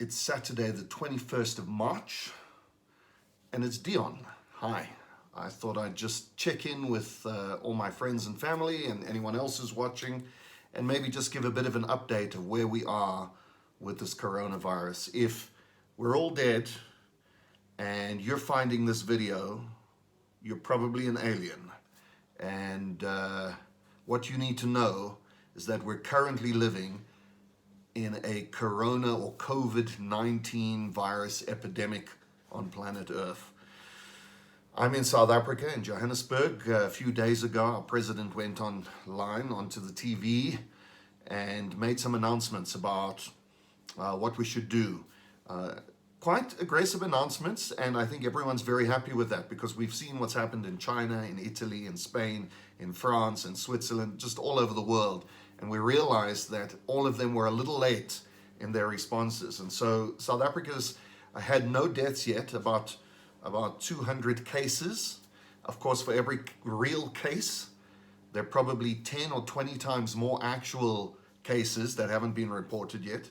It's Saturday, the 21st of March, and it's Deon. Hi. I thought I'd just check in with all my friends and family and anyone else who's watching, and maybe just give a bit of an update of where we are with this coronavirus. If we're all dead and you're finding this video, you're probably an alien. And what you need to know is that we're currently living in a corona or COVID-19 virus epidemic on planet Earth. I'm in South Africa, in Johannesburg. A few days ago, our president went online onto the TV and made some announcements about what we should do. Quite aggressive announcements, and I think everyone's very happy with that because we've seen what's happened in China, in Italy, in Spain, in France, in Switzerland, just all over the world. And we realized that all of them were a little late in their responses. And so South Africa's had no deaths yet, about 200 cases. Of course, for every real case, there are probably 10 or 20 times more actual cases that haven't been reported yet.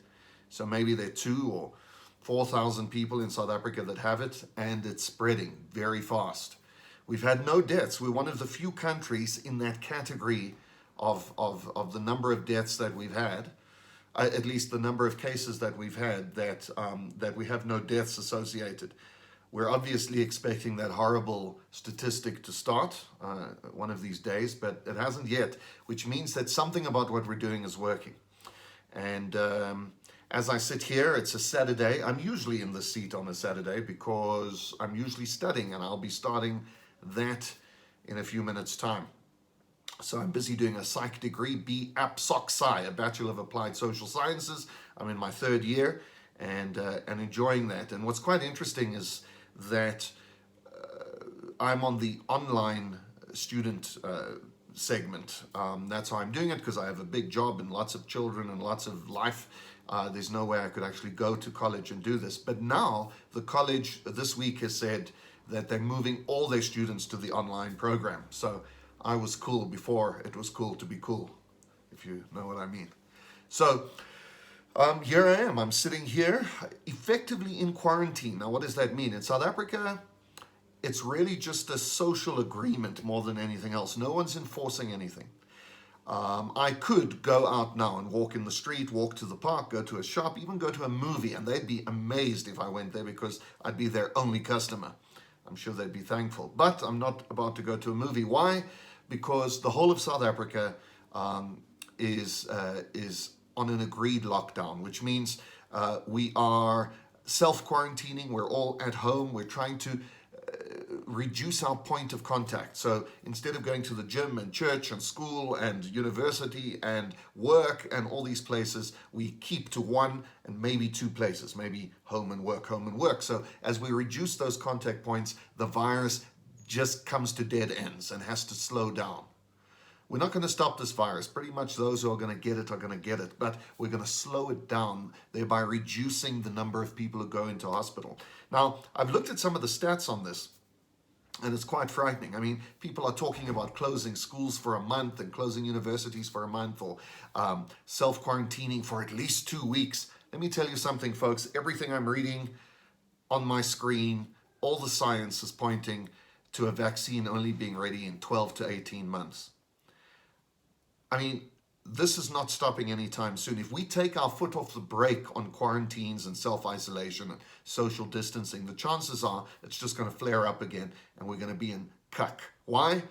So maybe there are 2,000 or 4,000 people in South Africa that have it, and it's spreading very fast. We've had no deaths. We're one of the few countries in that category of the number of deaths that we've had, at least the number of cases that we've had, that we have no deaths associated. We're obviously expecting that horrible statistic to start one of these days, but it hasn't yet, which means that something about what we're doing is working. And as I sit here, it's a Saturday. I'm usually in this seat on a Saturday because I'm usually studying, and I'll be starting that in a few minutes' time. So I'm busy doing a psych degree, Apokalypse, a Bachelor of Applied Social Sciences. I'm in my third year and enjoying that. And what's quite interesting is that I'm on the online student segment. That's how I'm doing it because I have a big job and lots of children and lots of life. There's no way I could actually go to college and do this. But now the college this week has said that they're moving all their students to the online program. So I was cool before it was cool to be cool, if you know what I mean. So here I am. I'm sitting here effectively in quarantine. Now, what does that mean? In South Africa, it's really just a social agreement more than anything else. No one's enforcing anything. I could go out now and walk in the street, walk to the park, go to a shop, even go to a movie, and they'd be amazed if I went there because I'd be their only customer. I'm sure they'd be thankful. But I'm not about to go to a movie. Why? Because the whole of South Africa is on an agreed lockdown, which means we are self-quarantining. We're all at home. We're trying to reduce our point of contact. So instead of going to the gym and church and school and university and work and all these places, we keep to one and maybe 2 places, maybe home and work, home and work. So as we reduce those contact points, the virus just comes to dead ends and has to slow down. We're not going to stop this virus. Pretty much those who are going to get it are going to get it, but we're going to slow it down, thereby reducing the number of people who go into hospital. Now, I've looked at some of the stats on this, and it's quite frightening. I mean, people are talking about closing schools for a month and closing universities for a month, or self-quarantining for at least 2 weeks. Let me tell you something, folks. Everything I'm reading on my screen, all the science is pointing to a vaccine only being ready in 12 to 18 months. I mean, this is not stopping anytime soon. If we take our foot off the brake on quarantines and self-isolation and social distancing, the chances are it's just going to flare up again and we're going to be in cuck. Why?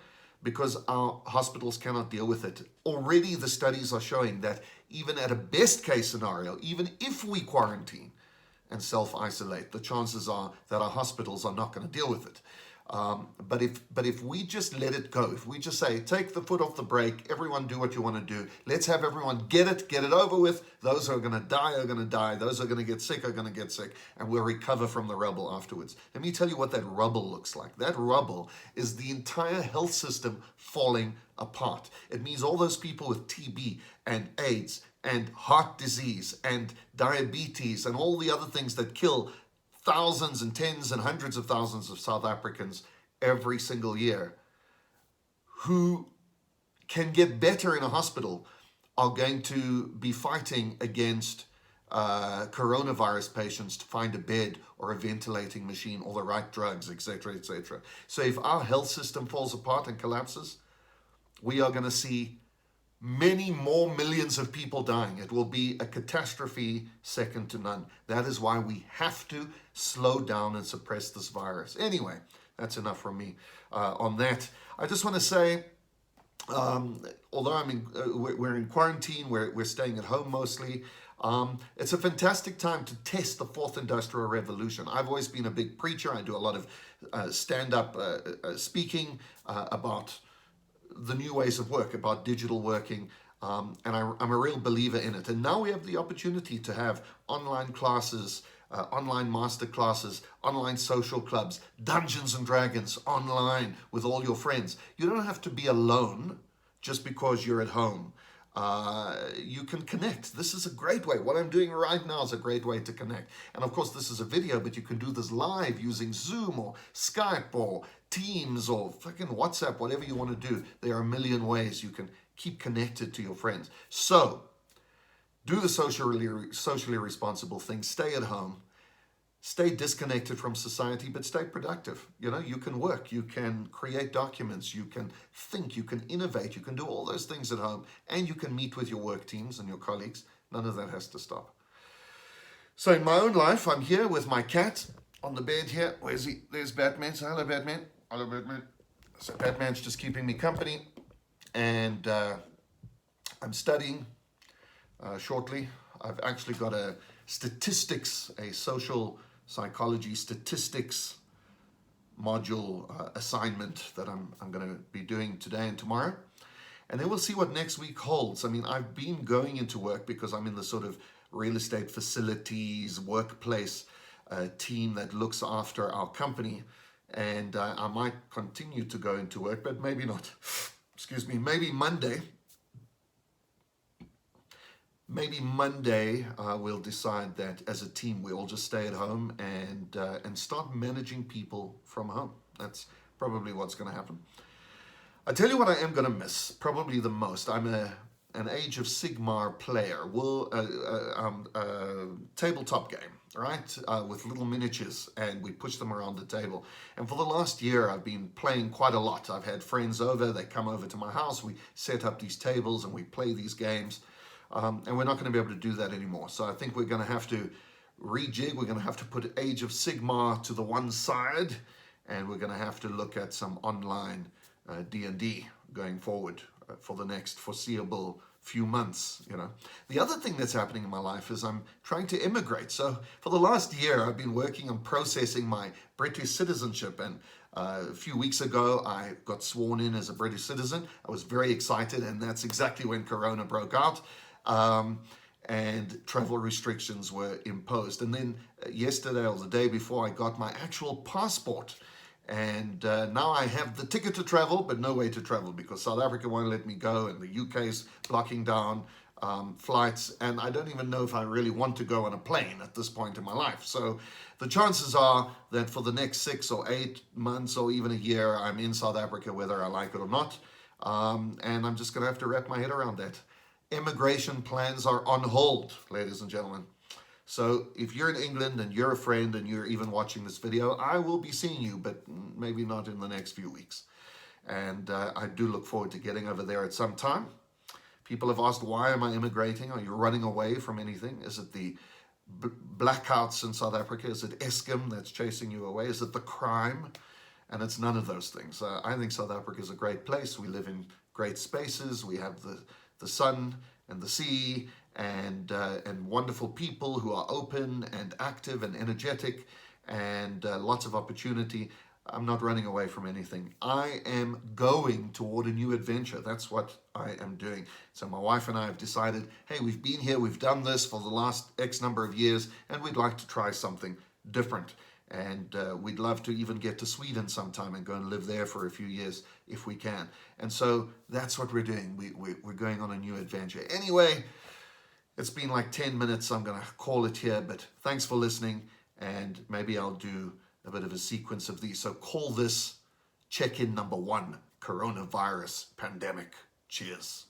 Because our hospitals cannot deal with it. Already the studies are showing that even at a best case scenario, even if we quarantine and self-isolate, the chances are that our hospitals are not going to deal with it. But if we just let it go, if we just say, take the foot off the brake, everyone do what you want to do, let's have everyone get it over with. Those who are going to die are going to die. Those who are going to get sick are going to get sick, and we'll recover from the rubble afterwards. Let me tell you what that rubble looks like. That rubble is the entire health system falling apart. It means all those people with TB and AIDS and heart disease and diabetes and all the other things that kill thousands and tens and hundreds of thousands of South Africans every single year who can get better in a hospital are going to be fighting against coronavirus patients to find a bed or a ventilating machine or the right drugs, etc., etc. So if our health system falls apart and collapses, we are going to see many more millions of people dying. It will be a catastrophe second to none. That is why we have to slow down and suppress this virus. Anyway, that's enough from me on that. I just want to say, although we're in quarantine, we're staying at home mostly. It's a fantastic time to test the fourth industrial revolution. I've always been a big preacher. I do a lot of stand-up speaking about the new ways of work, about digital working, and I'm a real believer in it. And now we have the opportunity to have online classes, online master classes, online social clubs, Dungeons and Dragons online with all your friends. You don't have to be alone just because you're at home. You can connect. This is a great way. What I'm doing right now is a great way to connect. And of course, this is a video, but you can do this live using Zoom or Skype or Teams or fucking WhatsApp, whatever you want to do. There are a million ways you can keep connected to your friends. So do the socially responsible thing. Stay at home. Stay disconnected from society, but stay productive. You know, you can work, you can create documents, you can think, you can innovate, you can do all those things at home, and you can meet with your work teams and your colleagues. None of that has to stop. So in my own life, I'm here with my cat on the bed here. Where's he? There's Batman. So hello, Batman. Hello, Batman. So Batman's just keeping me company, and I'm studying shortly. I've actually got a social psychology statistics module assignment that I'm going to be doing today and tomorrow. And then we'll see what next week holds. I mean, I've been going into work because I'm in the sort of real estate facilities, workplace team that looks after our company. And I might continue to go into work, but maybe not. Excuse me, maybe Monday we'll decide that as a team we all just stay at home and start managing people from home. That's probably what's going to happen. I tell you what I am going to miss, probably the most. I'm an Age of Sigmar player, tabletop game, right? With little miniatures, and we push them around the table. And for the last year, I've been playing quite a lot. I've had friends over, they come over to my house, we set up these tables and we play these games. And we're not going to be able to do that anymore. So I think we're going to have to rejig. We're going to have to put Age of Sigmar to the one side, and we're going to have to look at some online D&D going forward for the next foreseeable few months. You know, the other thing that's happening in my life is I'm trying to immigrate. So for the last year, I've been working on processing my British citizenship, and a few weeks ago, I got sworn in as a British citizen. I was very excited, and that's exactly when Corona broke out. And travel restrictions were imposed. And then yesterday or the day before, I got my actual passport. And now I have the ticket to travel, but no way to travel because South Africa won't let me go and the UK's blocking down flights. And I don't even know if I really want to go on a plane at this point in my life. So the chances are that for the next 6 or 8 months or even a year, I'm in South Africa, whether I like it or not. And I'm just going to have to wrap my head around that. Immigration plans are on hold, ladies and gentlemen. So if you're in England and you're a friend and you're even watching this video, I will be seeing you, but maybe not in the next few weeks. And I do look forward to getting over there at some time. People have asked, why am I immigrating? Are you running away from anything? Is it the blackouts in South Africa? Is it Eskom that's chasing you away? Is it the crime? And it's none of those things. I think South Africa is a great place. We live in great spaces. We have the sun and the sea and wonderful people who are open and active and energetic and lots of opportunity. I'm not running away from anything. I am going toward a new adventure. That's what I am doing. So my wife and I have decided, hey, we've been here, we've done this for the last X number of years, and we'd like to try something different. And we'd love to even get to Sweden sometime and go and live there for a few years if we can. And so that's what we're doing. We're going on a new adventure. Anyway, it's been like 10 minutes. So I'm going to call it here. But thanks for listening. And maybe I'll do a bit of a sequence of these. So call this check-in number 1, coronavirus pandemic. Cheers.